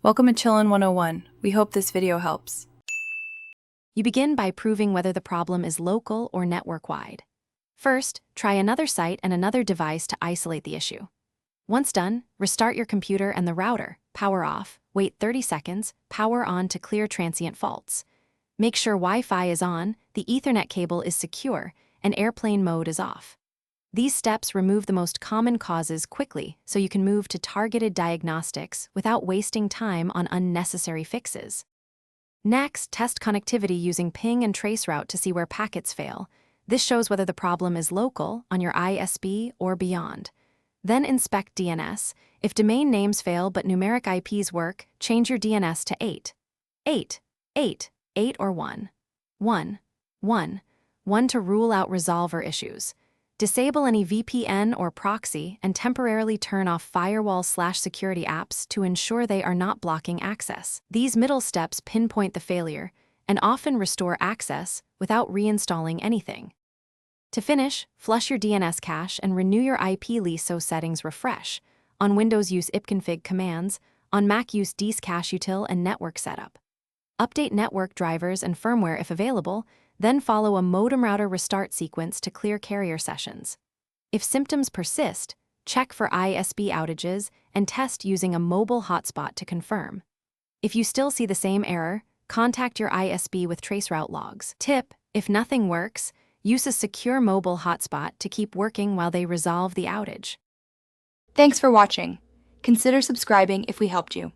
Welcome to Chillin' 101. We hope this video helps. You begin by proving whether the problem is local or network-wide. First, try another site and another device to isolate the issue. Once done, restart your computer and the router, power off, wait 30 seconds, power on to clear transient faults. Make sure Wi-Fi is on, the Ethernet cable is secure, and airplane mode is off. These steps remove the most common causes quickly so you can move to targeted diagnostics without wasting time on unnecessary fixes. Next, test connectivity using ping and traceroute to see where packets fail. This shows whether the problem is local, on your ISP, or beyond. Then inspect DNS. If domain names fail but numeric IPs work, change your DNS to 8. 8, 8, 8 or 1. 1, 1, 1 to rule out resolver issues. Disable any VPN or proxy and temporarily turn off firewall/security apps to ensure they are not blocking access. These middle steps pinpoint the failure and often restore access without reinstalling anything. To finish, flush your DNS cache and renew your IP lease so settings refresh. On Windows, use ipconfig commands. On Mac, use dscacheutil and network setup. Update network drivers and firmware if available, then follow a modem router restart sequence to clear carrier sessions. If symptoms persist, check for ISP outages and test using a mobile hotspot to confirm. If you still see the same error, contact your ISP with traceroute logs. Tip: if nothing works, use a secure mobile hotspot to keep working while they resolve the outage. Thanks for watching. Consider subscribing if we helped you.